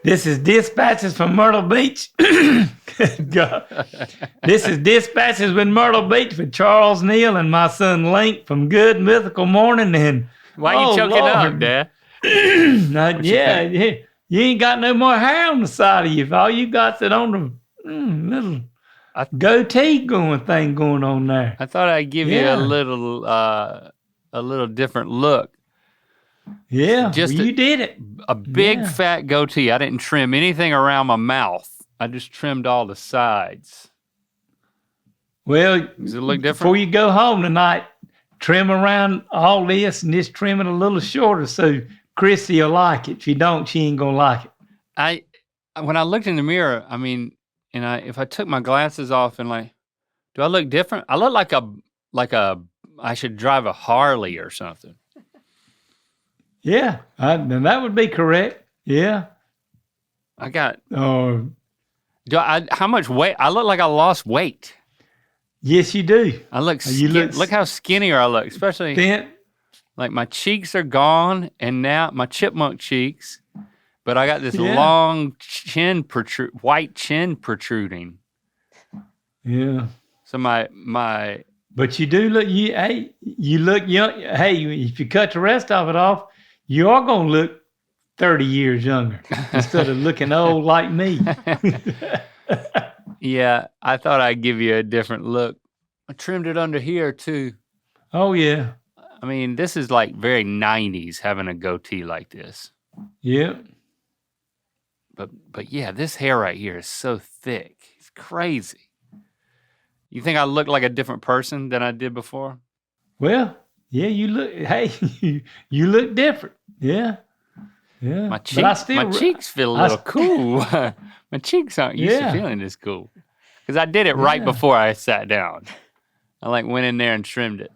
This is Dispatches from Myrtle Beach. God. This is Dispatches with Myrtle Beach with Charles Neal and my son Link from Good Mythical Morning. And why are you choking up, Dad? yeah, you ain't got no more hair on the side of you. All you got's that on the little goatee thing going on there. I thought I'd give you a little different look. Yeah, you did it. A big fat goatee. I didn't trim anything around my mouth. I just trimmed all the sides. Well, does it look different? Before you go home tonight, trim around all this and just trim it a little shorter so Chrissy will like it. If you don't, she ain't gonna like it. When I looked in the mirror, I mean, if I took my glasses off and do I look different? I look like I should drive a Harley or something. Yeah, then that would be correct. Yeah. I got. How much weight? I look like I lost weight. Yes, you do. I look. Look how skinnier I look, especially. Thin. Like my cheeks are gone, and now my chipmunk cheeks, but I got this long chin white chin protruding. Yeah. So my. But you do look. You look young. Hey, if you cut the rest of it off, you are gonna look 30 years younger instead of looking old like me. Yeah, I thought I'd give you a different look. I trimmed it under here too. Oh yeah. I mean, this is like very 90s having a goatee like this. Yeah. But yeah, this hair right here is so thick. It's crazy. You think I look like a different person than I did before? Well, yeah, you look. Hey, you look different. Yeah. Yeah. My cheeks feel a little cool. My cheeks aren't used to feeling this cool. Because I did it right before I sat down. I went in there and trimmed it.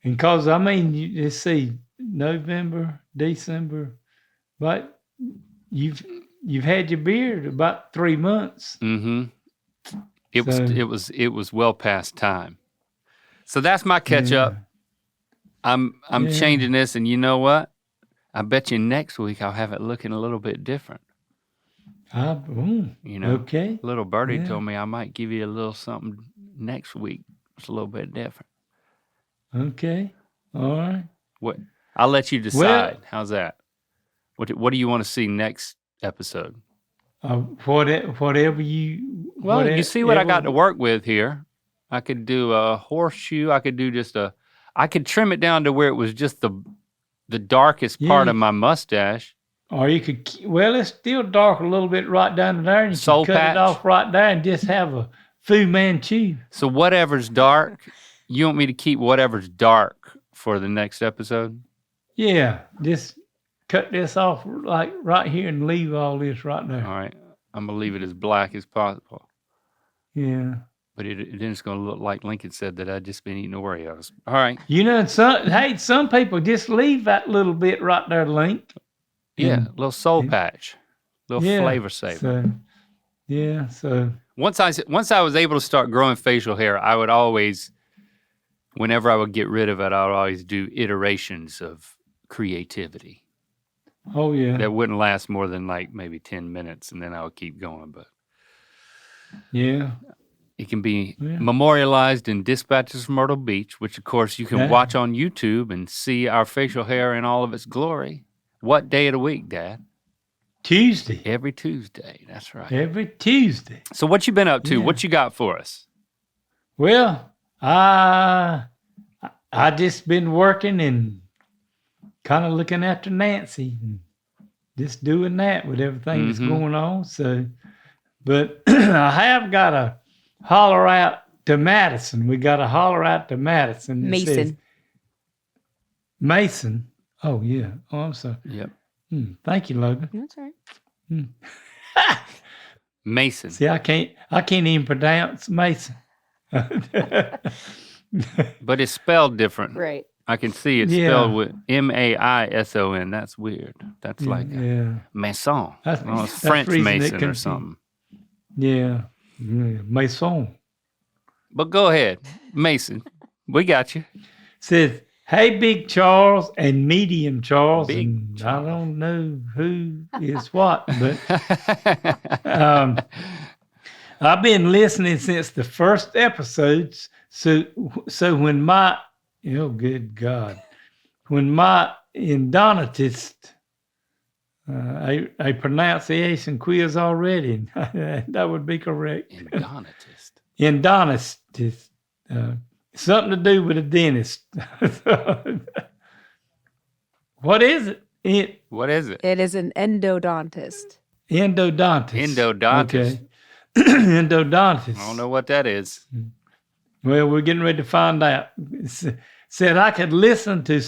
And because, I mean, let's see, November, December, but you've had your beard about 3 months. Mm-hmm. It was well past time. So that's my catch up. I'm changing this, and you know what? I bet you next week I'll have it looking a little bit different. Okay. Little birdie told me I might give you a little something next week. It's a little bit different. Okay. All right. What? I'll let you decide. Well, how's that? What do you want to see next episode? Whatever you. Well, you see what I got to work with here. I could do a horseshoe. I could do I could trim it down to where it was just the darkest part of my mustache. Or you could, it's still dark a little bit right down there, and you can cut it off right there and just have a Fu Manchu. So whatever's dark, you want me to keep whatever's dark for the next episode? Yeah, just cut this off right here and leave all this right there. All right, I'm going to leave it as black as possible. Yeah. But then it's going to look like Lincoln said that I'd just been eating Oreos. All right. Some people just leave that little bit right there, Link. Yeah, a little soul patch, a little flavor saver. So once I was able to start growing facial hair, I would always, whenever I would get rid of it, I would always do iterations of creativity. Oh yeah. That wouldn't last more than maybe 10 minutes, and then I would keep going. But yeah. It can be memorialized in Dispatches from Myrtle Beach, which, of course, you can watch on YouTube and see our facial hair in all of its glory. What day of the week, Dad? Tuesday. Every Tuesday. That's right. Every Tuesday. So what you been up to? Yeah. What you got for us? Well, I just been working and kind of looking after Nancy and just doing that with everything that's going on. So, but I have got to holler out to Madison. We got to holler out to Madison. Mason. Oh, yeah. Oh, I'm sorry. Yep. Thank you, Logan. That's all right. Mason. See, I can't even pronounce Mason. But it's spelled different. Right. I can see it's spelled with Maison. That's weird. That's like Maison. It's French Mason or something. Yeah. Maison. But go ahead. Mason. We got you. Says, Hey, Big Charles and Medium Charles, Big and Charles. I don't know who is what, but I've been listening since the first episodes. So when my good God, when my endodontist a pronunciation quiz already, that would be correct. Endodontist. Something to do with a dentist. What is it? What is it? It is an endodontist. Endodontist. Endodontist. Okay. Endodontist. I don't know what that is. Well, we're getting ready to find out. Said I could listen to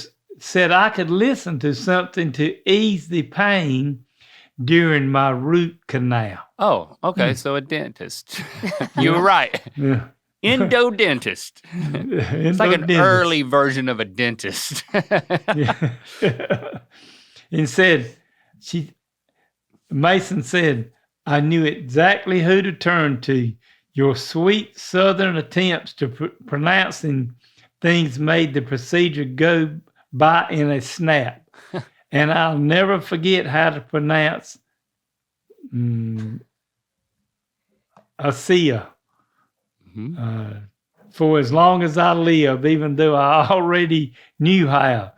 something to ease the pain during my root canal. Oh, okay. So a dentist. You were right. Yeah. Endodontist. It's like an early version of a dentist. Yeah. And Mason said, I knew exactly who to turn to. Your sweet Southern attempts to pronouncing things made the procedure go by in a snap. And I'll never forget how to pronounce ASEA. For as long as I live, even though I already knew how.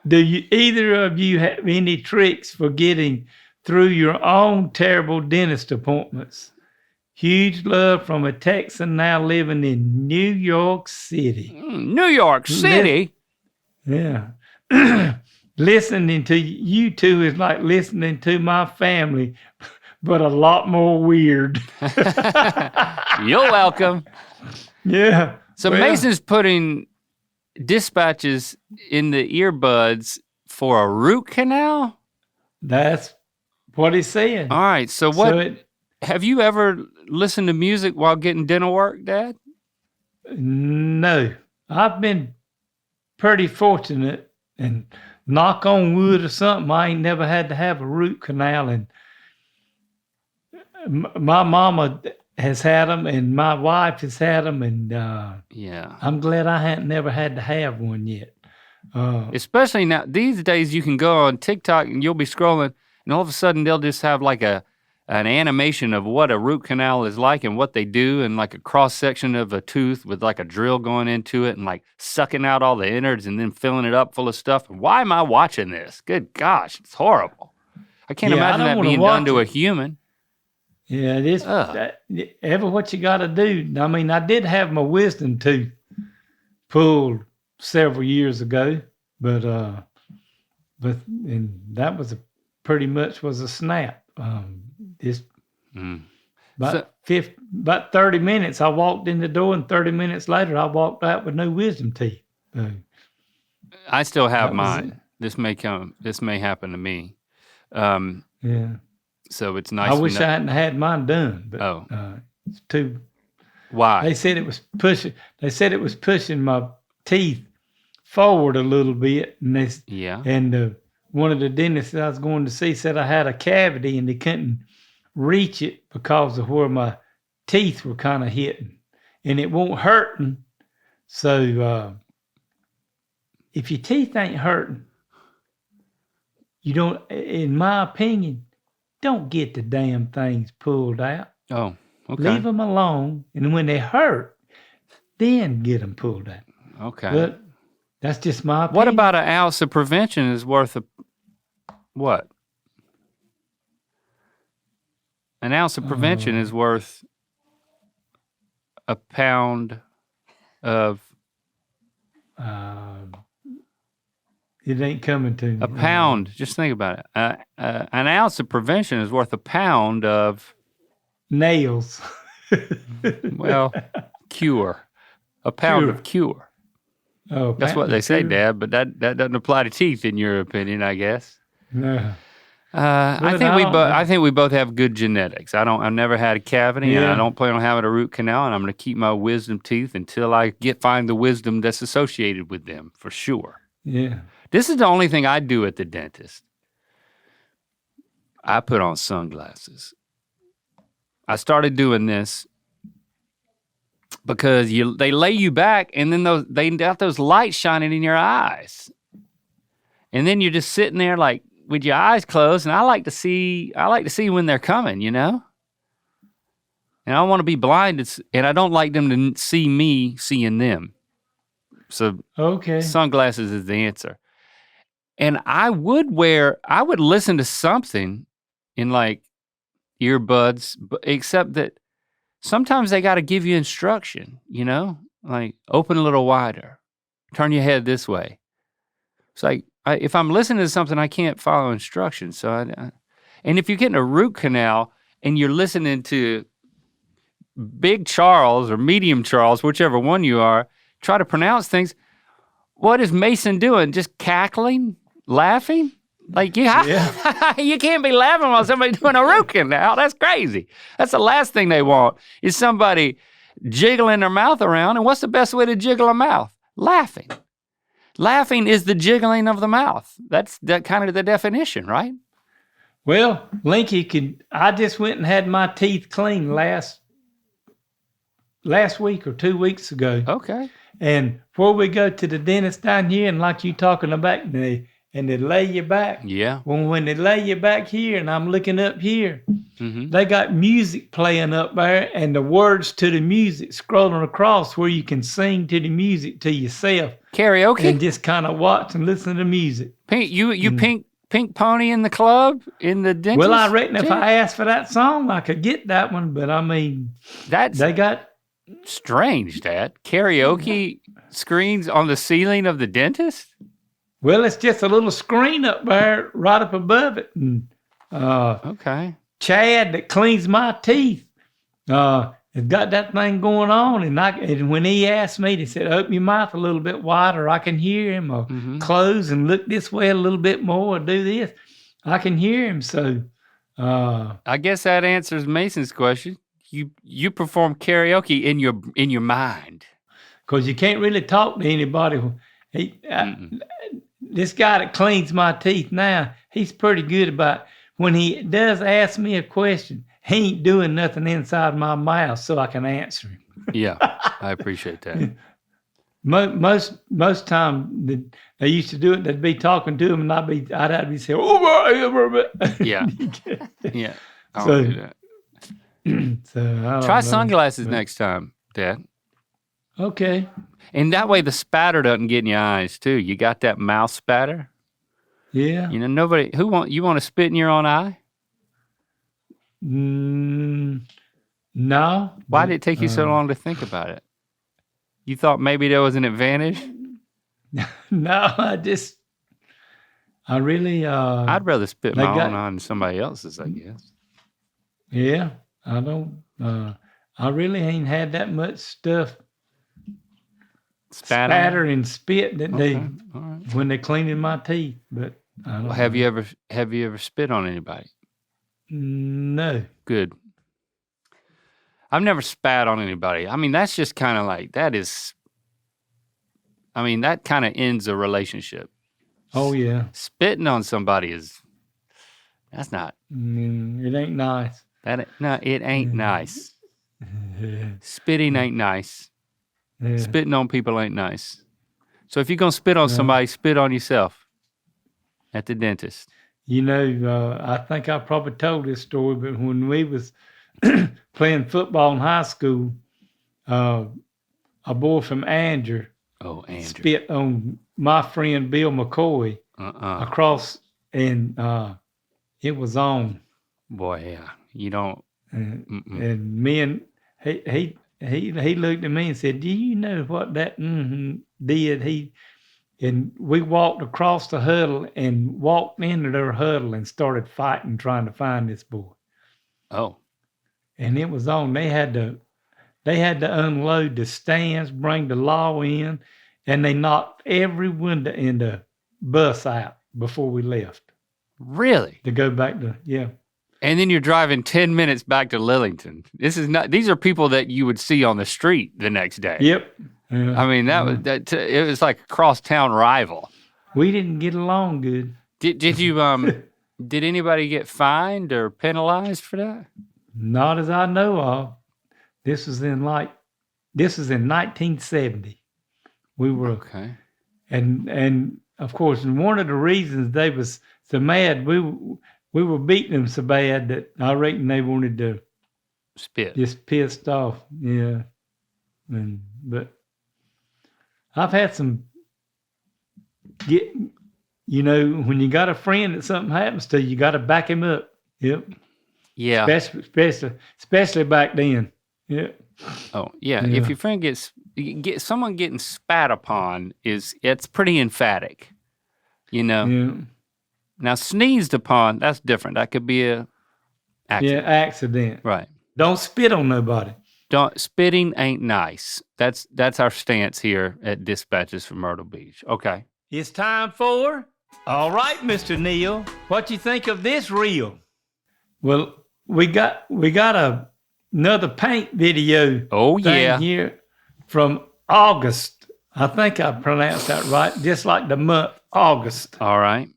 Do either of you have any tricks for getting through your own terrible dentist appointments? Huge love from a Texan now living in New York City. New York City? Yeah. Listening to you two is like listening to my family, but a lot more weird. You're welcome. Yeah. So Mason's putting dispatches in the earbuds for a root canal? That's what he's saying. All right. So have you ever listened to music while getting dental work, Dad? No. I've been pretty fortunate, and knock on wood or something, I ain't never had to have a root canal. And my mama has had them, and my wife has had them, and I'm glad I hadn't never had to have one yet. Especially now, these days, you can go on TikTok and you'll be scrolling, and all of a sudden they'll just have like an animation of what a root canal is like and what they do, and like a cross section of a tooth with like a drill going into it and like sucking out all the innards and then filling it up full of stuff. Why am I watching this? Good gosh, it's horrible. I can't imagine that being done to a human. Yeah, it is. Ever what you got to do. I mean, I did have my wisdom tooth pulled several years ago, but and that was pretty much was a snap. About 30 minutes, I walked in the door, and 30 minutes later, I walked out with no wisdom teeth. I still have mine. This may happen to me. Yeah. So it's nice. I wish I hadn't had mine done, but it's too. Why? They said it was pushing my teeth forward a little bit, and one of the dentists I was going to see said I had a cavity, and they couldn't reach it because of where my teeth were kind of hitting, and it won't hurting. So if your teeth ain't hurting, you don't. In my opinion, don't get the damn things pulled out. Oh, okay. Leave them alone, and when they hurt, then get them pulled out. Okay. But that's just my opinion. What about an ounce of prevention is worth what? An ounce of prevention is worth a pound of. It ain't coming to me. A pound. Just think about it. An ounce of prevention is worth a pound of nails. Well, cure. A pound of cure. Oh, that's what they say, Dad. But that doesn't apply to teeth, in your opinion, I guess. No. I think we both have good genetics. I've never had a cavity, and I don't plan on having a root canal, and I'm going to keep my wisdom teeth until I find the wisdom that's associated with them, for sure. Yeah. This is the only thing I do at the dentist. I put on sunglasses. I started doing this because they lay you back, and then they got those lights shining in your eyes, and then you're just sitting there like with your eyes closed. And I like to see when they're coming, you know. And I want to be blind, and I don't like them to see me seeing them. So sunglasses is the answer. And I would listen to something in like earbuds, except that sometimes they got to give you instruction, you know, like open a little wider, turn your head this way. It's like, if I'm listening to something, I can't follow instructions. So, and if you're getting a root canal and you're listening to Big Charles or Medium Charles, whichever one you are, try to pronounce things, what is Mason doing? Just cackling, laughing? Like, you can't be laughing while somebody's doing a root canal. That's crazy. That's the last thing they want is somebody jiggling their mouth around. And what's the best way to jiggle a mouth? Laughing. Laughing is the jiggling of the mouth. That's kind of the definition, right? Well, Linky, I just went and had my teeth cleaned last week or 2 weeks ago. Okay. And before we go to the dentist down here, and like you talking about, and they lay you back. Yeah. When they lay you back here, and I'm looking up here, they got music playing up there, and the words to the music scrolling across where you can sing to the music to yourself. Karaoke? And just kind of watch and listen to music. Pink pony in the club, in the dentist? Well, I reckon if I asked for that song, I could get that one, but I mean, they got... Strange, Dad. Karaoke screens on the ceiling of the dentist? Well, it's just a little screen up there right up above it. And, okay. Chad that cleans my teeth has got that thing going on. And when he asked me, he said, open your mouth a little bit wider. I can hear him. Or close and look this way a little bit more. Or do this. I can hear him. So I guess that answers Mason's question. You perform karaoke in your mind. Because you can't really talk to anybody. This guy that cleans my teeth now, he's pretty good about when he does ask me a question, he ain't doing nothing inside my mouth so I can answer him. Yeah, I appreciate that. Most time they used to do it, they'd be talking to him and I'd have to be saying, oh, yeah. Yeah. I So- don't do that. So I don't Try know. sunglasses next time, Dad. Okay. And that way the spatter doesn't get in your eyes too. You got that mouth spatter. Yeah. You know, you want to spit in your own eye? No. Why did it take you so long to think about it? You thought maybe there was an advantage? No, I really I'd rather spit my they got- own eye than somebody else's, I guess. yeah, I don't I really ain't had that much stuff spatter and spit that Okay. All right. when they cleaning my teeth, but I don't Well, know. have you ever spit on anybody? No. Good. I've never spat on anybody. I mean, that's just kind of like, that kind of ends a relationship. Oh yeah. Spitting on somebody that's not, It ain't nice. it ain't nice. Yeah. Spitting ain't nice. Yeah. Spitting on people ain't nice. So if you're going to spit on somebody, spit on yourself at the dentist. You know, I think I probably told this story, but when we was playing football in high school, a boy from Andrew spit on my friend Bill McCoy across, and it was on. Boy, yeah. You don't. And me and he looked at me and said, "Do you know what that did?" And we walked across the huddle and walked into their huddle and started fighting, trying to find this boy. Oh. And it was on. They had to unload the stands, bring the law in, and they knocked every window in the bus out before we left. Really? To go back to, yeah. And then you're driving 10 minutes back to Lillington. These are people that you would see on the street the next day. Yep. I mean, it was like a cross-town rival. We didn't get along good. Did you, did anybody get fined or penalized for that? Not as I know of. This was in like This was in 1970. We were, Okay. and of course, one of the reasons they was so mad, we were beating them so bad that I reckon they wanted to Spit. just pissed off. Yeah, but I've had some when you got a friend that something happens to, you got to back him up. Yep. Yeah. Especially back then. Yep. Oh, yeah. Yeah. If your friend gets someone getting spat upon, it's pretty emphatic. Yeah. Now sneezed upon, that's different. That could be a accident. Yeah, accident. Right. Don't spit on nobody. Spitting ain't nice. That's our stance here at Dispatches from Myrtle Beach. Okay. It's time for. All right, Mr. Neal. What you think of this reel? Well, we got another paint video. Oh, thing yeah. Here from August. I think I pronounced that right. Just like the month August. All right.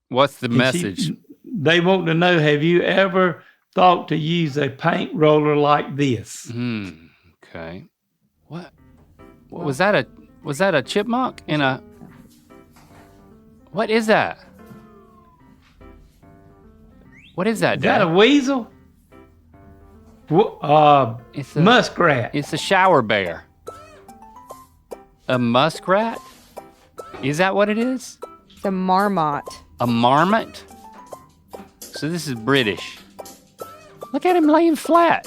What's the message? They want to know: have you ever thought to use a paint roller like this? Okay. What was that? Was that a chipmunk in a? What is that? What is that, Is that Dad? a weasel? It's a Muskrat. It's a shower bear. A muskrat? Is that what it is? The marmot. A marmot? So this is British. Look at him laying flat.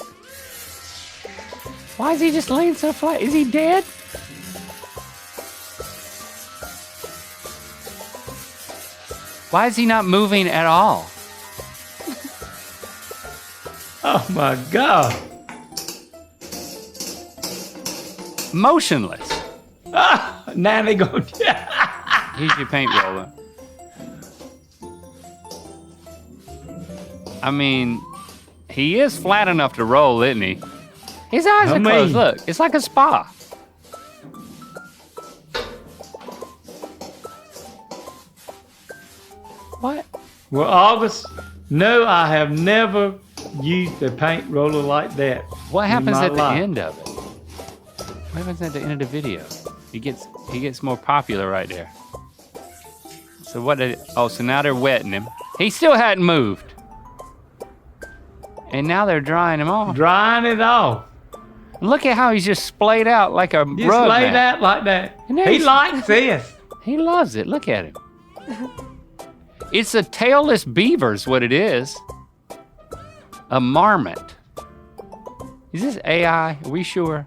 Why is he just laying so flat? Is he dead? Why is he not moving at all? Oh my God. Motionless. Now they go. Here's your paint roller. I mean, he is flat enough to roll, isn't he? His eyes are closed. Look, it's like a spa. What? Well, August, no, I have never used a paint roller like that. What happens at the life. end of it? What happens at the end of the video? He gets more popular right there. So so now they're wetting him. He still hadn't moved. And now they're drying him off. Drying it off. Look at how he's just splayed out like a Just rug lay mat. that like that. And then He he's- likes this. He loves it. Look at him. It's a tailless beaver is what it is. A marmot. Is this AI? Are we sure?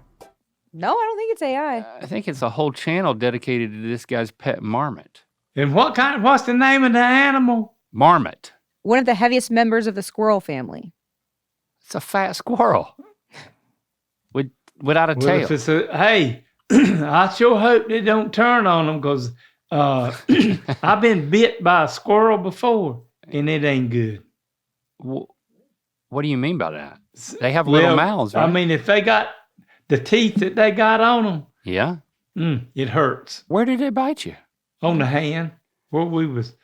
No, I don't think it's AI. I think it's a whole channel dedicated to this guy's pet marmot. And what's the name of the animal? Marmot. One of the heaviest members of the squirrel family. It's a fat squirrel. Without a Well, tail. if it's hey, I sure hope they don't turn on them because I've been bit by a squirrel before and it ain't good. What do you mean by that? They have little mouths, right? I mean, if they got the teeth that they got on them, Yeah? it hurts. Where did it bite you? On the hand where we was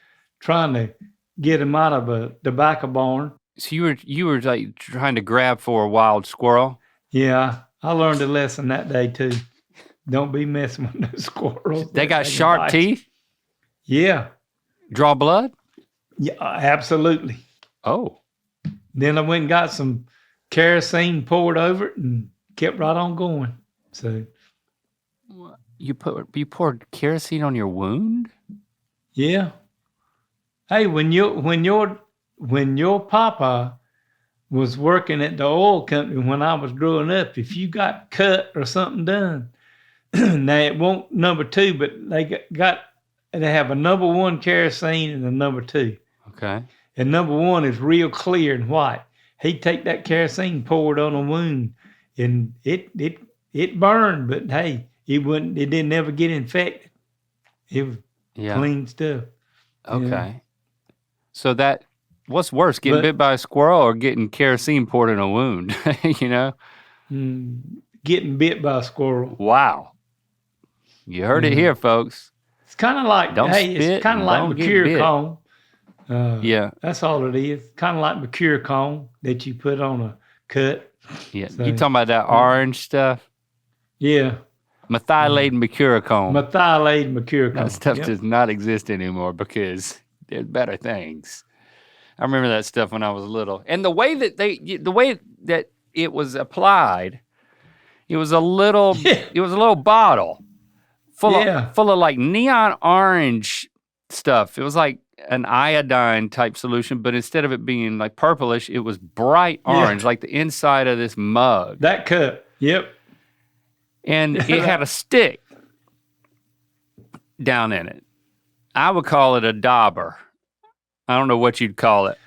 trying to get him out of a tobacco barn. So you were like trying to grab for a wild squirrel? Yeah, I learned a lesson that day too. Don't be messing with those squirrels. They got can sharp bite. teeth? Yeah. Draw blood? Yeah, absolutely. Oh. Then I went and got some kerosene poured over it and kept right on going. So You poured kerosene on your wound? yeah. Hey, when your papa was working at the oil company when I was growing up, if you got cut or something done, now it won't number 2, but they have a number 1 kerosene and a number 2. Okay. And number 1 is real clear and white. He'd take that kerosene, pour it on a wound, and it burned, but hey, it didn't ever get infected. It was clean stuff. Okay. Yeah. So what's worse, getting bit by a squirrel or getting kerosene poured in a wound? You know? Getting bit by a squirrel. Wow. You heard it here, folks. It's kind of like, Don't it's spit kind of and like don't get Mercure bit. cone. Yeah. That's all it is. Kind of like Mercure cone that you put on a cut. Yeah. So- You talking about that orange stuff? Yeah. Methylate mercurochrome. Methylate mercurochrome. That stuff does not exist anymore because there's better things. I remember that stuff when I was little. And the way that it was applied, it was a little bottle full of like neon orange stuff. It was like an iodine type solution, but instead of it being like purplish, it was bright orange, like the inside of this mug. That cup. Yep. And it had a stick down in it. I would call it a dauber. I don't know what you'd call it.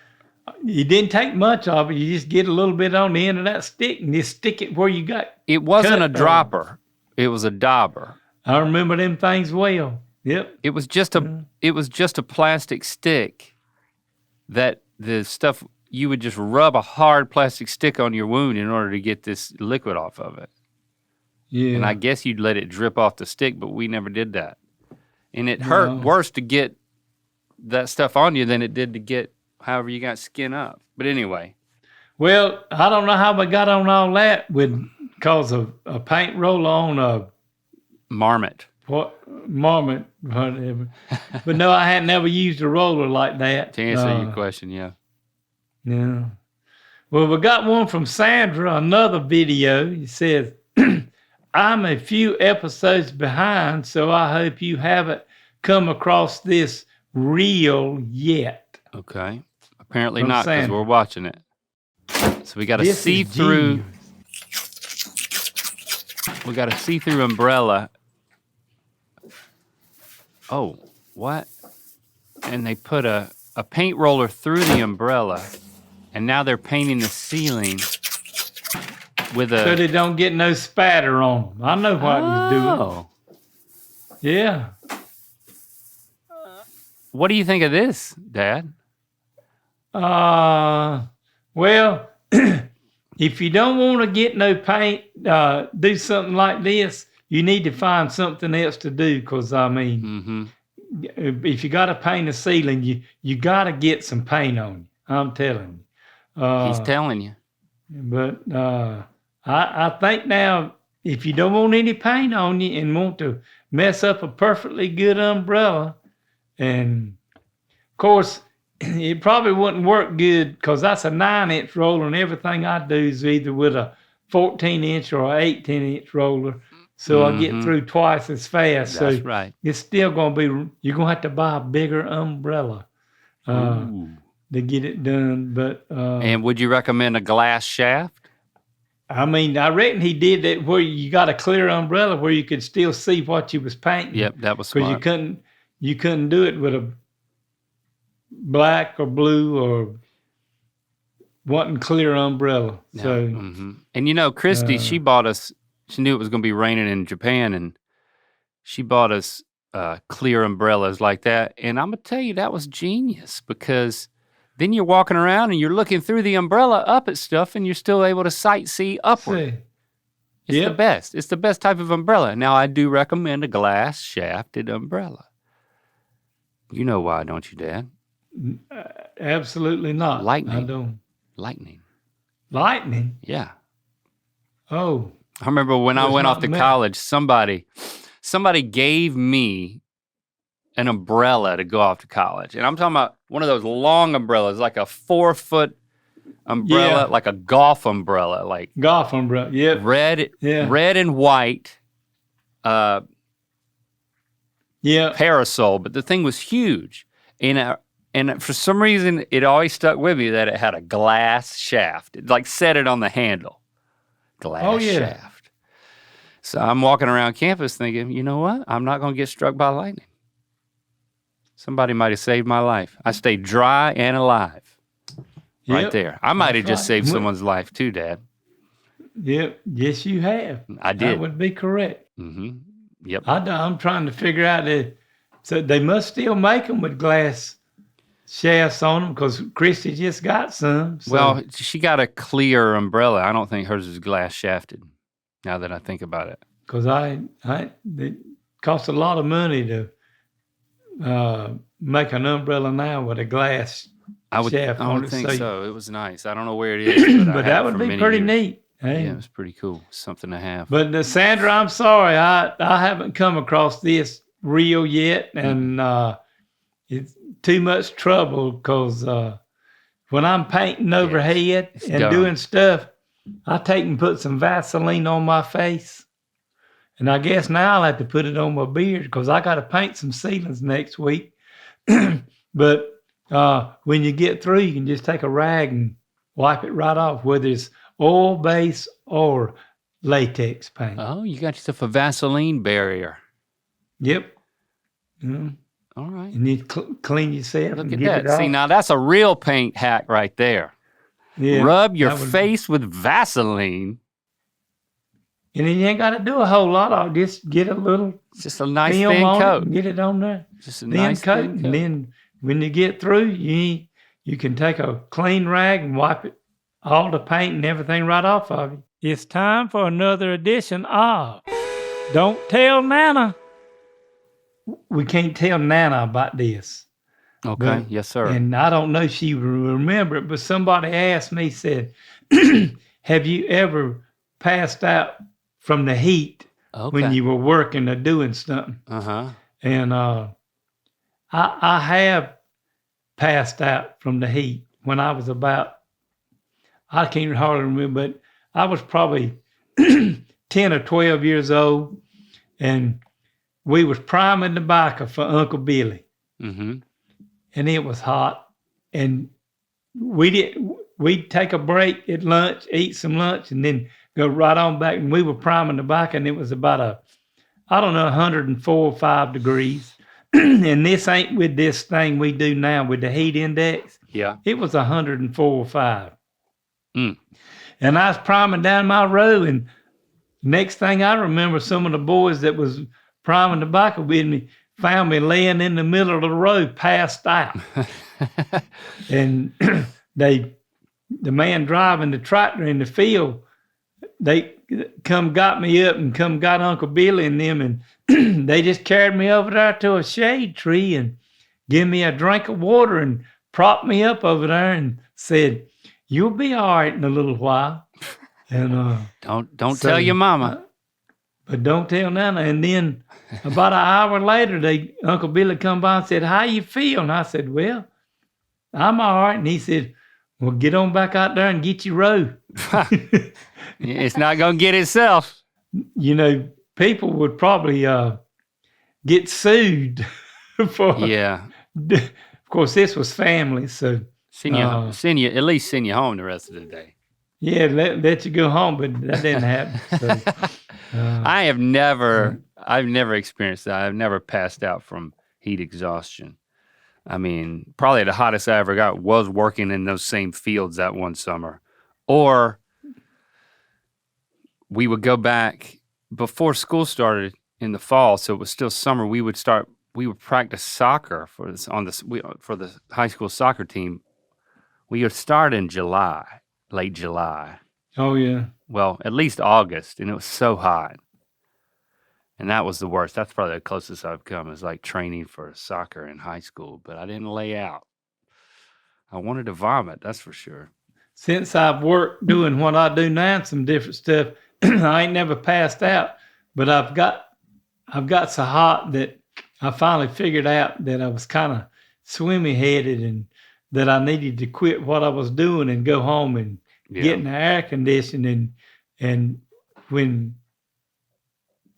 You didn't take much of it. You just get a little bit on the end of that stick and just stick it where you got. It wasn't a dropper. It was a dauber. I remember them things well. Yep. It was just a plastic stick that the stuff you would just rub a hard plastic stick on your wound in order to get this liquid off of it. Yeah. And I guess you'd let it drip off the stick, but we never did that. And it hurt worse to get that stuff on you than it did to get however you got skin up. But anyway. Well, I don't know how we got on all that because of a paint roller on a marmot. Marmot, whatever. But no, I had never used a roller like that. To answer your question, yeah. Yeah. Well, we got one from Sandra, another video. It says, I'm a few episodes behind, so I hope you haven't come across this reel yet. Okay. Apparently From not, because Sandra. we're watching it. So we got a see-through. We got a see-through umbrella. Oh, what? And they put a paint roller through the umbrella, and now they're painting the ceiling with a... So they don't get no spatter on them. I know what he's doing. Yeah. What do you think of this, Dad? Well, if you don't want to get no paint, do something like this, you need to find something else to do. Because, I mean, if you got to paint a ceiling, you got to get some paint on you. I'm telling you. He's telling you. But I think now, if you don't want any paint on you and want to mess up a perfectly good umbrella, and of course, it probably wouldn't work good because that's a 9-inch roller, and everything I do is either with a 14-inch or an 18-inch roller. So I get through twice as fast. That's so right. It's still going to be, you're going to have to buy a bigger umbrella to get it done. But and would you recommend a glass shaft? I mean, I reckon he did that where you got a clear umbrella where you could still see what you was painting. Yep, that was smart. Because you couldn't do it with a black or blue or wasn't clear umbrella. No. So and you know, Christy, she bought us. She knew it was going to be raining in Japan, and she bought us clear umbrellas like that. And I'm gonna tell you, that was genius, because then you're walking around and you're looking through the umbrella up at stuff, and you're still able to sightsee upward. It's the best. It's the best type of umbrella. Now, I do recommend a glass shafted umbrella. You know why, don't you, Dad? Absolutely not. Lightning. I don't. Lightning. Lightning? Yeah. Oh. I remember when I went off to college, somebody gave me an umbrella to go off to college. And I'm talking about one of those long umbrellas, like a 4-foot umbrella, like a golf umbrella. Like golf umbrella, red and white parasol, but the thing was huge. And for some reason, it always stuck with me that it had a glass shaft. It like set it on the handle. Glass shaft. So I'm walking around campus thinking, you know what? I'm not going to get struck by lightning. Somebody might have saved my life. I stayed dry and alive right there. I might have just saved someone's life too, Dad. Yep. Yes, you have. I did. That would be correct. Yep. I'm trying to figure out so they must still make them with glass shafts on them, because Christy just got some. So. Well, she got a clear umbrella. I don't think hers is glass shafted, now that I think about it. Because it costs a lot of money to make an umbrella now with a glass shaft on it. I would think so. It was nice. I don't know where it is, but that would be pretty neat. Hey. Yeah, it was pretty cool. Something to have. But Sandra, I'm sorry, I haven't come across this reel yet, and it's too much trouble because when I'm painting overhead it's and dumb. doing stuff, I take and put some Vaseline on my face, and I guess now I'll have to put it on my beard because I got to paint some ceilings next week. But when you get through, you can just take a rag and wipe it right off, whether it's oil base or latex paint. Oh, you got yourself a Vaseline barrier. Yep. All right. And you clean yourself. Look and at get that. it See, off. now that's a real paint hack right there. Yeah, Rub your that was- face with Vaseline. And then you ain't got to do a whole lot of it. Just get a little It's just a nice film thin on it coat. and get it on there. Just a Thin nice coat. thin coat. And then when you get through, you can take a clean rag and wipe it, all the paint and everything right off of you. It's time for another edition of Don't Tell Nana. We can't tell Nana about this. Okay. But- Yes, sir. And I don't know if she will remember it, but somebody asked me, said, have you ever passed out from the heat Okay. when you were working or doing something? Uh-huh. And I have passed out from the heat when I was about, I can't hardly remember, but I was probably 10 or 12 years old, and we was priming the biker for Uncle Billy. Mm-hmm. And it was hot, and we'd take a break at lunch, eat some lunch, and then go right on back. And we were priming the bike, and it was about 104 or 5 degrees. And this ain't with this thing we do now with the heat index. Yeah. It was 104 or 5. Mm. And I was priming down my road, and next thing I remember, some of the boys that was priming the bike with me found me laying in the middle of the road, passed out. And the man driving the tractor in the field, they come got me up and come got Uncle Billy and them, and they just carried me over there to a shade tree and give me a drink of water and propped me up over there and said, "You'll be all right in a little while." And Don't so, tell your mama. but don't tell Nana. And then about an hour later, Uncle Billy come by and said, "How you feel?" And I said, "Well, I'm all right." And he said, "Well, get on back out there and get your row." It's not going to get itself. You know, people would probably get sued for. Yeah. Of course, this was family, so At least send you home the rest of the day. yeah, let you go home, but that didn't happen. So, I've never experienced that. I've never passed out from heat exhaustion. I mean, probably the hottest I ever got was working in those same fields that one summer. Or we would go back before school started in the fall, so it was still summer. We would practice soccer for the high school soccer team. We would start in July, late July. oh yeah, Well, at least August, and it was so hot. And that was the worst. That's probably the closest I've come is like training for soccer in high school, but I didn't lay out. I wanted to vomit, that's for sure. since I've worked doing what I do now, some different stuff, I ain't never passed out, but I've got so hot that I finally figured out that I was kind of swimmy headed and that I needed to quit what I was doing and go home and get in the air conditioning. And when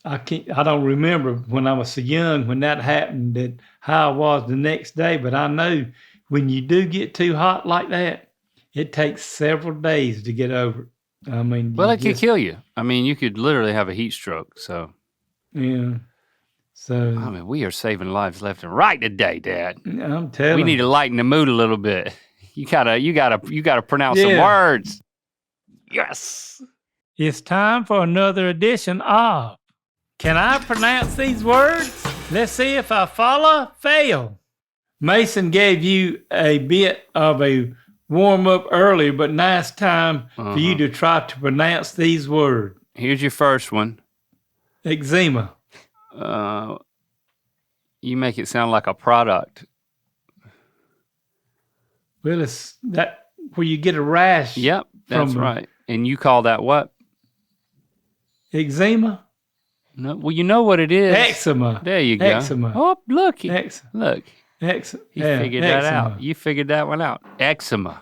I don't remember when I was so young when that happened, that how I was the next day, but I know when you do get too hot like that, it takes several days to get over it. I mean, Well, it could kill you. I mean, you could literally have a heat stroke. So, yeah. So I mean, we are saving lives left and right today, Dad. I'm telling We need to lighten the mood a little bit. You gotta pronounce some Yeah. words. Yes. it's time for another edition of Can I Pronounce These Words? Let's see if I follow, fail. Mason gave you a bit of a warm up earlier, but nice time for you to try to pronounce these words. Here's your first one. Eczema. You make it sound like a product. Well, it's that where you get a rash. Yep, that's From- right. And you call that what? Eczema? No. Well, you know what it is. Eczema. There you go. Eczema. Oh, look. Eczema. Look. He figured that out. You figured that one out. Eczema.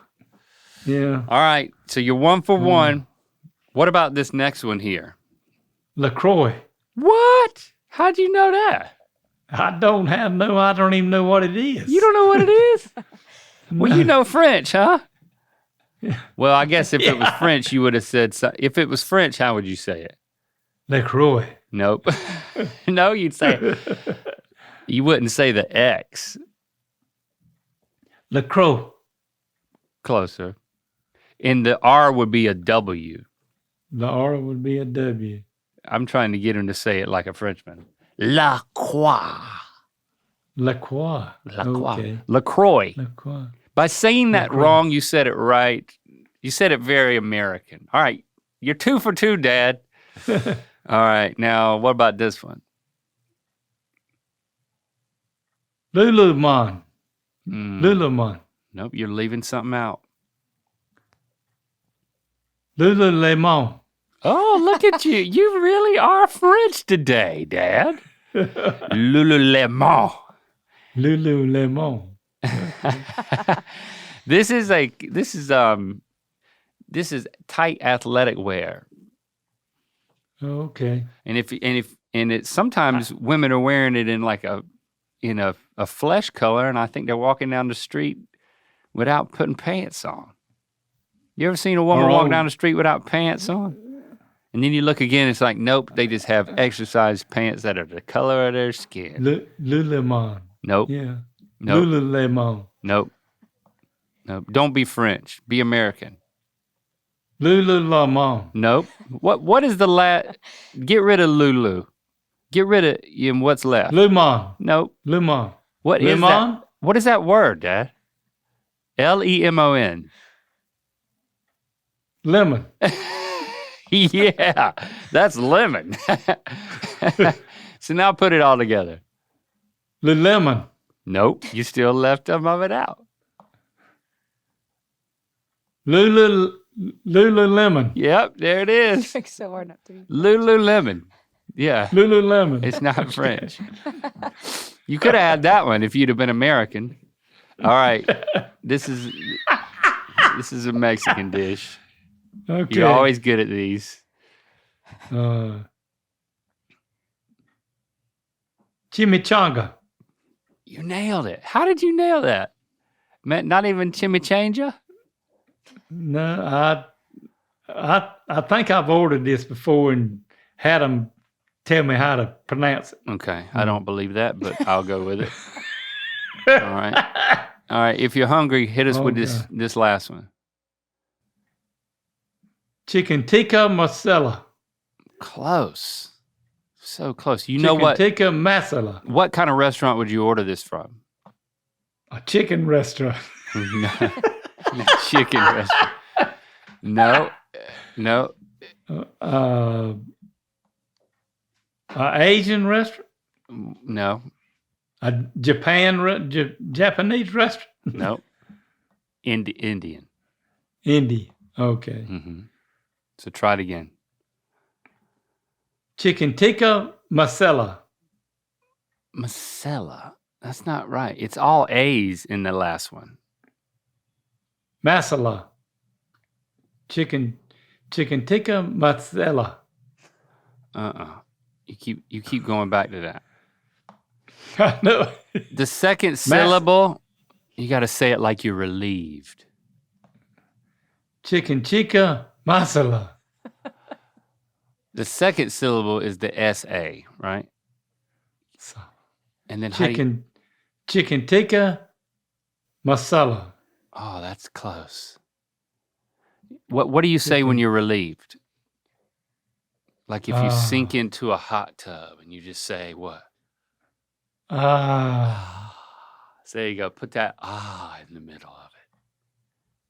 Yeah. All right. So you're 1 for 1. What about this next one here? LaCroix. What? How'd you know that? I don't even know what it is. You don't know what it is? Well, you know French, huh? Well, I guess if it was French, you would have said so. If it was French, how would you say it? LaCroix. Nope. No, you'd say, you wouldn't say the X. LaCroix. Closer. And the R would be a W. The R would be a W. I'm trying to get him to say it like a Frenchman. La Croix. LaCroix. Okay. LaCroix. LaCroix. By saying that LaCroix. wrong, you said it right. You said it very American. All right. You're 2 for 2, Dad. All right. Now, what about this one? Lululemon. Lululemon. Nope, you're leaving something out. Lululemon. Oh, look at you. You really are French today, Dad. Lululemon. Lululemon. This is tight athletic wear. Okay. And it's sometimes women are wearing it in like a flesh color, and I think they're walking down the street without putting pants on. You ever seen a woman walk down the street without pants on? And then you look again, it's like, nope, they just have exercise pants that are the color of their skin. Lululemon. Nope. Yeah. Nope. Lululemon. Nope. Nope. Don't be French. Be American. Lululemon. Nope. What is the get rid of Lulu. Get rid of what's left. Lemon. Nope. Lemon. What is Lemon? that? What is that word, Dad? Lemon. Lemon. Yeah, that's lemon. So now put it all together. Lemon. Nope, you still left some of it out. Lululemon. Yep, there it is. It's so hard not to be. Lululemon. Yeah, Lululemon. it's not French. You could have had that one if you'd have been American. All right, this is a Mexican dish. Okay. You're always good at these. Chimichanga. You nailed it. How did you nail that? Not even chimichanga? No, I think I've ordered this before and had them tell me how to pronounce it. Okay, I don't believe that, but I'll go with it. All right. All right, if you're hungry, hit us with this last one. Chicken tikka masala. Close. So close. You know what? Chicken tikka masala. What kind of restaurant would you order this from? A chicken restaurant. No, chicken restaurant. No. Asian restaurant. No. A Japanese restaurant. No. Indian. India. Okay. Mm-hmm. So try it again. Chicken tikka masala. Masala. That's not right. It's all A's in the last one. Masala. Chicken tikka masala. You keep going back to that. I know. The second syllable, you got to say it like you're relieved. Chicken tikka masala. The second syllable is the S-A, right? And then chicken tikka masala. Oh, that's close. What do you say when you're relieved? Like if you sink into a hot tub and you just say what? So there you go. Put that in the middle of it.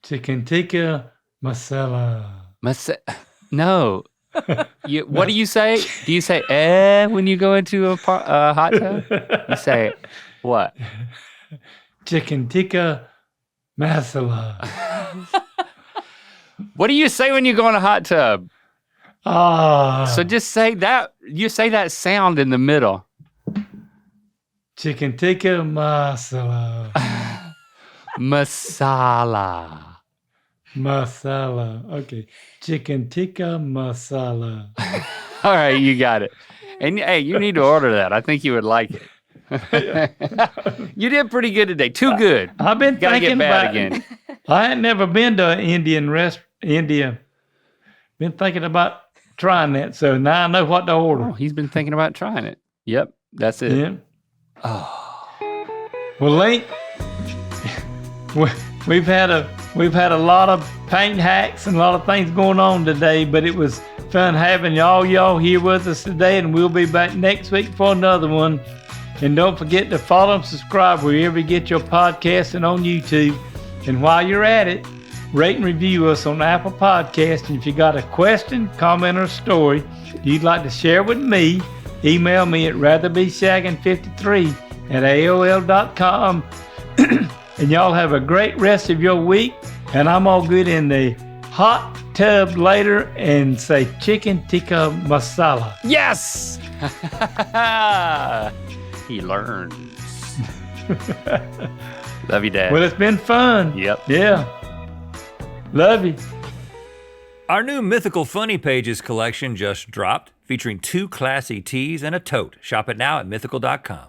Chicken tikka masala. No. What do you say? Do you say when you go into a hot tub? You say what? Chicken tikka masala. What do you say when you go in a hot tub? So just say that. You say that sound in the middle. Chicken tikka masala. Masala. Okay. Chicken tikka masala. All right, you got it. And hey, you need to order that. I think you would like it. You did pretty good today. Too good. I've been Gotta thinking get bad about again. I had never been to an India. Been thinking about trying that, so now I know what to order. Oh, he's been thinking about trying it. Yep, that's it. Yeah. Oh. Well, Link, we've had a lot of paint hacks and a lot of things going on today, but it was fun having y'all here with us today, and we'll be back next week for another one. And don't forget to follow and subscribe wherever you get your podcasts and on YouTube. And while you're at it, rate and review us on Apple Podcasts. And if you got a question, comment, or story you'd like to share with me, email me at ratherbeshaggin53@aol.com. And y'all have a great rest of your week. And I'm all good in the hot tub later and say chicken tikka masala. Yes! He learns. Love you, Dad. Well, it's been fun. Yep. Yeah. Love you. Our new Mythical Funny Pages collection just dropped, featuring 2 classy tees and a tote. Shop it now at mythical.com.